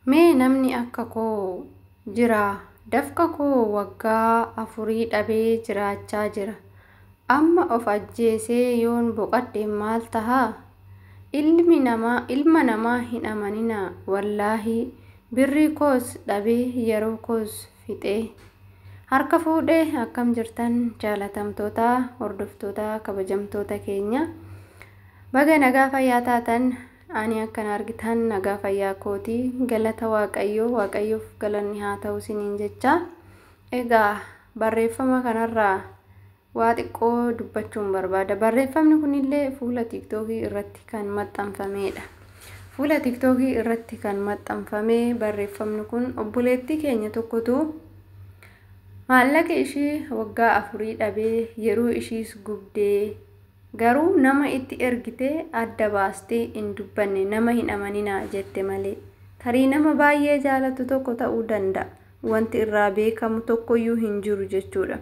Mee namni akka koo jira dafqa koo waggaa afurii dhabee jiraachaa jira. Amma of ajjeesee yoon boqadhe maal tahaa? Ilma namaa hin amaninaa wallaahi birrii koos dhabee yeroo koos fixee. Harka fuudhee akkam jirtan jaalatamtoota hordoftoota kabajamtoota keenya. Baga nagaa fayyaa taatan ani akkan argitan nagaa fayyaa kooti galata waaqayyoof galanni haa ta'u isiniin jecha. Egaa barreeffama kanarraa waa xiqqoo dubbachuun barbaada. Barreeffamni kunillee fuula TikTokii irratti kan maxxanfamedha. Fuula TikTokii irratti kan maxxanfame barreeffamni kun obboleettii keenya tokkotu maallaqa ishii waggaa afurii dhabee yeroo ishiis gubdee garuu nama itti ergitee adda baastee hin dubbanne nama hin amaninaa jette malee. Tarii nama baay'ee jaalatu tokko ta'uu danda'a. Wanti irraa beekamu tokkoyyuu hin jiru jechuudha.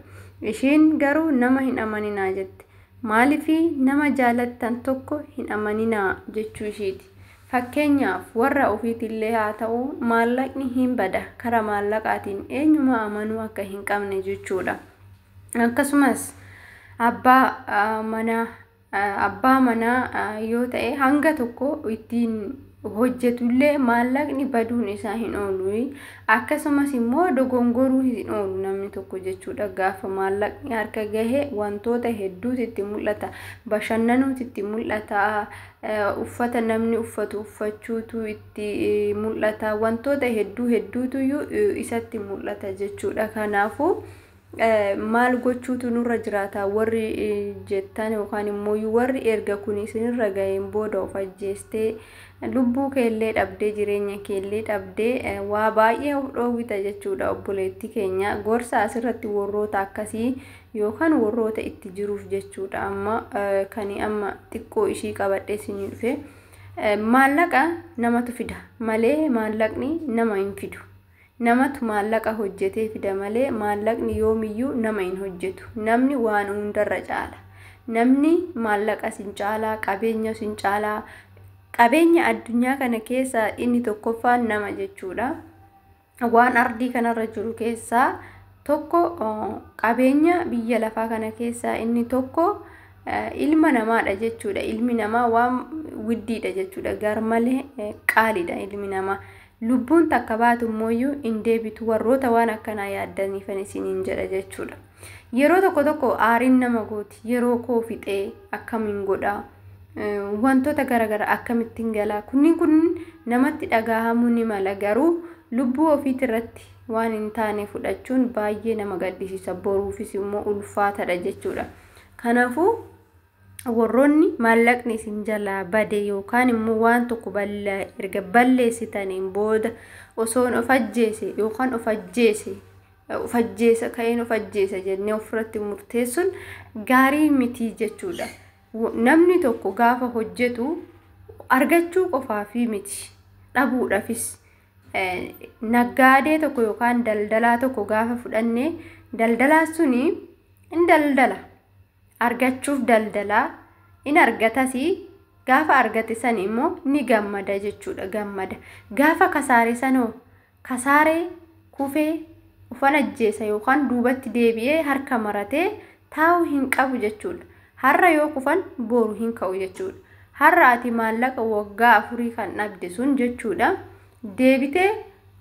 Ishiin garuu nama hin amaninaa jette. Maaliifii nama jaalattan tokko hin amaninaa jechuu ishiiti. Fakkeenyaaf warra ofiitillee haa ta'u maallaqni hin bada. Karaa maallaqaatiin eenyuma amanuu akka hin qabne jechuudha. Akkasumas abbaa manaa yoo ta'e hanga tokko ittiin hojjetullee maallaqni baduun isaa hin oolu. Akkasumas immoo dogongoruu hin oolu namni tokko jechuudha. Gaafa maallaqni harka gahe wantoota hedduutu itti mul'ata. Bashannanuutu itti mul'ata. Uffata namni uffatu uffachuutu itti mul'ata. Wantoota hedduutu isatti mul'ata jechuudha. Kanaafuu maal gochuutu nurra jiraata warri jettan yookaan immoo warri erga kun isinirra ga'een booda of ajjeestee lubbuu keellee dhabdee jireenya keellee dhabdee waa baay'ee of dhoowwita jechuudha obboleettii keenya. Gorsa asirratti warroota akkasii yookaan warroota itti jiruuf jechuudha. Amma xiqqoo ishii qabadhee isinii dhufe maallaqa namatu fida malee maallaqni nama hin fidu. Namatu maallaqa hojjetee fida malee maallaqni yoomiyyuu nama hin hojjetu. Namni waan hundarra caala. Namni maallaqa sin caalaa, qabeenya sin caalaa. Qabeenya addunyaa kana keessa inni tokkoffaan nama jechuudha. Waan ardii kanarra jiru keessaa tokko qabeenya biyya lafaa kana keessaa inni tokko ilma namaadha jechuudha. Ilmi namaa waan widdiidha jechuudha. Garmalee qaaliidha ilmi namaa. Lubbuun takka baatu immoo hin deebitu. Warroota waan akkanaa yaaddaniifan isiniin jedha jechuudha. Yeroo tokko aariin nama gooti. Yeroo koo fixee akkamiin godhaa? Wantoota garaagaraa akkamittiin galaa? Kun namatti dhagahamuu ni mala. Garuu lubbuu ofiit irratti waan hin taane fudhachuun baay'ee nama gaddisiisa. Boruufis immoo ulfaatadha jechuudha. Kanaafuu warroonni maallaqni isin jalaa bade yookaan immoo waan tokko erga balleessitaniin booda osoon of ajjeese yookaan of ajjeesa jennee ofirratti murteessuun gaarii miti jechuudha. Namni tokko gaafa hojjetu argachuu qofaafi miti dhabuudhaafis. Naggaadee tokko yookaan daldalaa tokko gaafa fudhannee daldalaa suni in daldala. Argachuuf daldalaa in argatasi gaafa argate san immoo ni gammada jechuudha. Gaafa kasaare sanoo kasaaree kufee ufan ajjeesa yookaan duubatti deebi'ee harka maratee taa'uu hin qabu jechuudha. Har'a yoo kufan boru hin ka'u jechuudha. Har'a ati maallaqa waggaa afurii kan dhabde sun jechuudha. Deebitee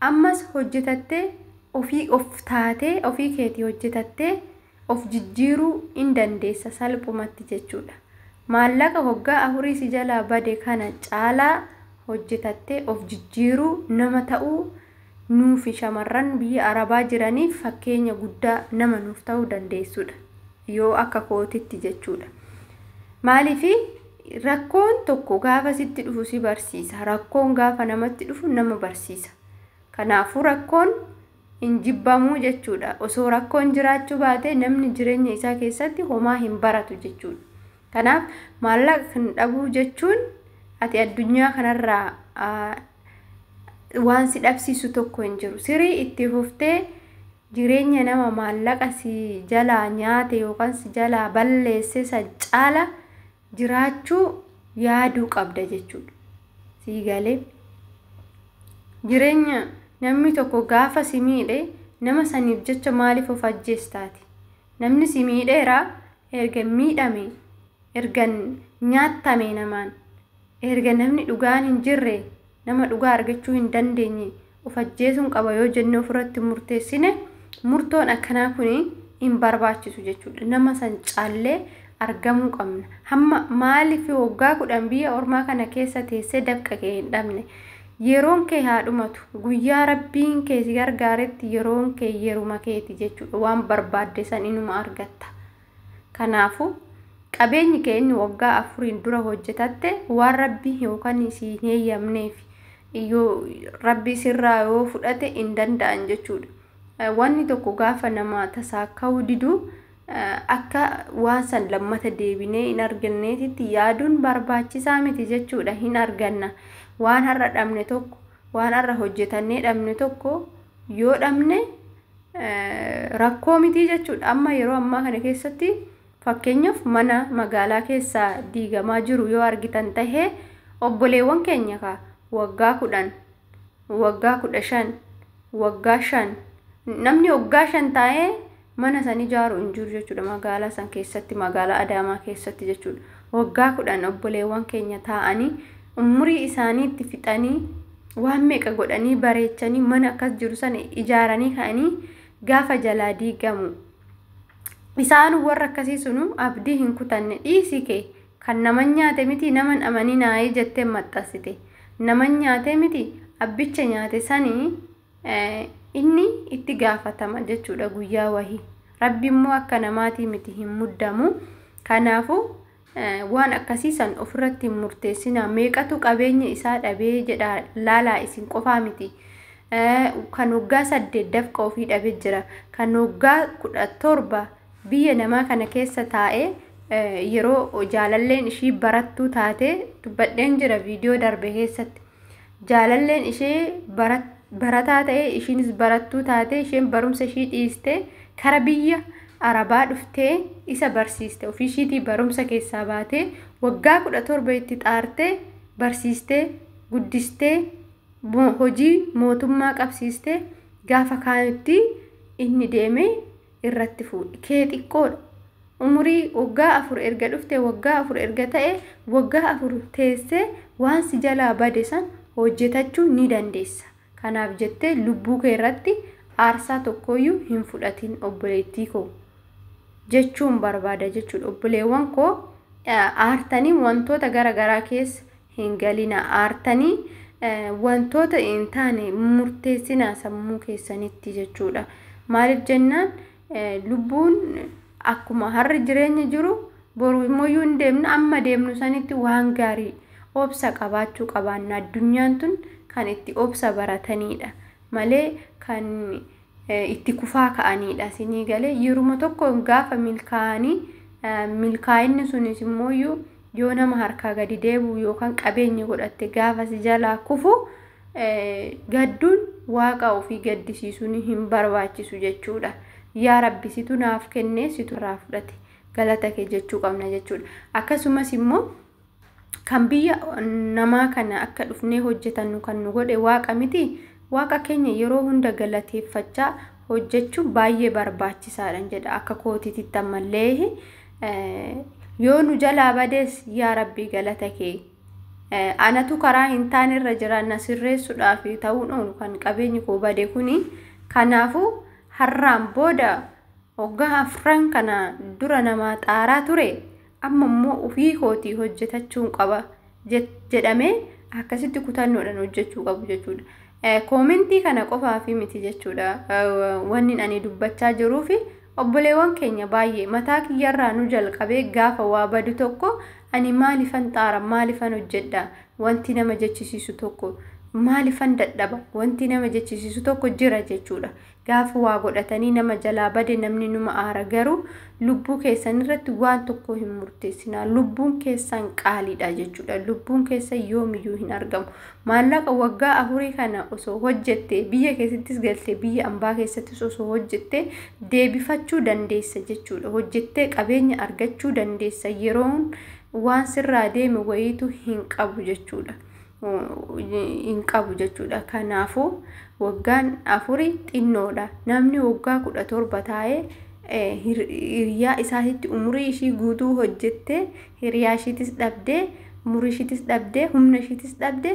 ammas hojjetattee of taatee ofii keetii hojjetattee of jijjiiruu in dandeessa salphumatti jechuudha. Maallaqa waggaa afurii si jalaa bade kana caalaa hojjetattee of jijjiiruu nama ta'uu nuufi shamarran biyya Arabaa jiraniif fakkeenya guddaa nama nuuf ta'uu dandeessudha. Yoo akka kootitti jechuudha. Maaliifii rakkoon tokko gaafa sitti dhufu si barsiisa. Rakkoon gaafa namatti dhufu nama barsiisa. Kanaafuu rakkoon hin jibbamuu jechuudha. Osoo rakkoon jiraachuu baate namni jireenya isaa keessatti homaa hin baratu jechuudha. Kanaaf maallaqa dhabuu jechuun ati addunyaa kanarraa waan si dhabsiisu tokko hin jiru. Sirii itti fuftee jireenya nama maallaqa si jalaa nyaate yookaan si jalaa balleesse san caala jiraachuu yaaduu qabda jechuudha. Siigalee jireenya namni tokko gaafa si miidhe nama saniif jecha maaliif of ajjeestaati? Namni si miidheera erga miidhame erga nyaattame namaan erga namni dhugaan hin jirre nama dhugaa argachuu hin dandeenye of ajjeesuun qaba yoo jennee ofirratti murteessine murtoon akkanaa kuni hin barbaachisu jechuudha. Nama san caallee argamuu qabna. Hamma maaliif waggaa 10 biyya ormaa kana keessa teessee dafqa kee hin dhabne? Yeroon kee haa dhumatu. Guyyaa Rabbiin kee si gargaaretti yeroon kee yeruma keeti jechuudha. Waan barbaadde san inuma argatta. Kanaafuu qabeenyi kee inni waggaa 4 dura hojjetatte waan Rabbii yookaan si hin heeyyamneef yoo Rabbi sirraa yoo fudhate hin danda'an jechuudha. Wanni tokko gaafa nama tasaaka'uu didu akka waan san lammata deebinee hin arganneetitti yaaduun barbaachisaa miti jechuudha. Hin arganna. Waan har'a dhabne tokko waan har'a hojjetannee dhabne tokko yoo dhabne rakkoo miti jechuudha. Amma yeroo ammaa kana keessatti fakkeenyaaf mana magaalaa keessaa diigamaa jiru yoo argitan tahee obboleewwan keenya ka waggaa 10 waggaa 15 waggaa 5 namni waggaa 5 taa'ee mana san ijaaru hin jiru jechuudha. Magaalaa san keessatti magaalaa Adaamaa keessatti jechuudha. Waggaa 10 obboleewwan keenya taa'anii umurii isaaniitti fixanii waan meeqa godhanii bareechanii mana akkas jiru sana ijaaranii ka'anii gaafa jalaa diigamu isaan warra akkasii sunu abdii hin kutanne dhiisii kee kan nama nyaate miti naman amanii naayee jettee maxxansite nama nyaate miti abbicha nyaate sanii inni itti gaafatama jechuudha guyyaa wahii. Rabbi immoo akka namaatii miti hin muddamu. Kanaafuu waan akkasiisan ofirratti murteessina. Meeqatu qabeenya isaa dhabee jedha laalaa isin qofaa miti. Kan waggaa 8 dafqa ofii dhabee jira. Kan waggaa 17 biyya namaa kana keessa taa'ee yeroo jaalalleen ishii barattuu taate dubbadheen jira viidiyoo darbe keessatti. Jaalalleen ishee barataa ta'e ishiinis barattuu taate isheen barumsa ishii dhiiste kara biyya Arabaa dhuftee isa barsiiste ofii ishiitii barumsa keessaa baate waggaa 17 itti xaarte barsiiste guddiste hojii mootummaa qabsiiste gaafa kaanitti inni deeme irratti fuudhe. Kee xiqqoodha. Umurii waggaa 4 erga dhufte waggaa 4 erga ta'e waggaa 4 teessee waan si jalaa bade san hojjetachuu ni dandeessa. Kanaaf jettee lubbuu kee irratti aarsaa tokkoyyuu hin fudhatin obboleettii koo jechuun barbaada jechuudha. Obboleewwan koo aartanii wantoota garaagaraa keessa hin galina. Aartanii wantoota hin taane murteessinaa sammuu keessanitti jechuudha. Maaliif jennaan lubbuun akkuma harri jireenya jiru boru immoo hin deemnu amma deemnu sanitti waan gaarii obsa qabaachuu qabaanna. Addunyaan tun kan itti obsa baratanidha malee kan itti kufaa ka'anidha. Sinii galee yeruma tokko gaafa milkaa'inni sunis immoo yoo nama harkaa gadi deebi'u yookaan qabeenya godhatte gaafa si jalaa kufu gadduun waaqa ofii gaddisiisuun hin barbaachisu jechuudha. Yaa Rabbi situ naaf kennee situ irraa fudhate galata kee jechuu qabna jechuudha. Akkasumas immoo kan biyya namaa kana akka dhufnee hojjetannu kan nu godhe waaqa miti. Waaqa keenya yeroo hunda galateeffachaa hojjechuun baay'ee barbaachisaadha jedha akka kootiitti ammallee yoo nu jalaa badees yaa Rabbi galata kee anatu karaa hin taane irra jira na sirreessuudhaaf ta'uun oolu kan qabeenyi koo bade kuni. Kanaafuu har'aan booda waggaa 4 kana dura nama xaaraa ture amma immoo ofii kootii hojjetachuun qaba jedhamee akkasitti kutannoodhaan hojjechuu qabu jechuudha. Koomentii kana qofaa fi miti jechuudha. Wanni ani dubbachaa jiruufi obboleewwan keenya baay'ee mataa kiyyarraa nu jalqabee gaafa waa badu tokko ani maalifan xaara maalifan hojjedha wanti nama jechisiisu tokko maalifan dadhaba wanti nama jechisiisu tokko jira jechuudha. Gaafa waa godhatanii nama jalaa bade namni numa aara garuu lubbuu keessan irratti waan tokko hin murteessinaa. Lubbuun keessan qaaliidha jechuudha. Lubbuun keessan yoomiyyuu hin argamu. Maallaqa waggaa 4 kana osoo hojjette biyya keessattis galte biyya ambaa keessattis osoo hojjette deebifachuu dandeessa jechuudha. Hojjettee qabeenya argachuu dandeessa. Yeroon waan sirraa deeme wayiitu hin qabu jechuudha. hin qabu jechuudha. Kanaafuu waggaan 4 xinnoodha. Namni waggaa 17 taa'ee hiriyaa isaatitti umurii ishii guutuu hojjettee hiriyaa ishiitis dhabdee umurii ishiitis dhabdee humna ishiitis dhabdee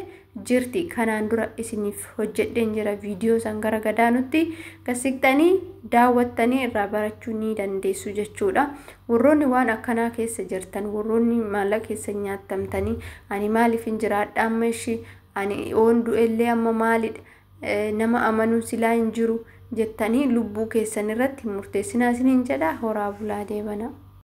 jirti. Kanaan dura isiniif hojjedheen jira viidiyoo san gara gadaanutti gasiqtanii daawwattanii irraa barachuu ni dandeessu jechuudha. Warroonni waan akkanaa keessa jirtan, warroonni maallaqa keessa nyaattamtanii ani maaliif hin jiraadha amma ishii ani oondu illee amma maalidha nama amanuu silaa hin jiru jettanii lubbuu keessan irratti murteessinaa isiniin jedha. Horaa bulaa deebana.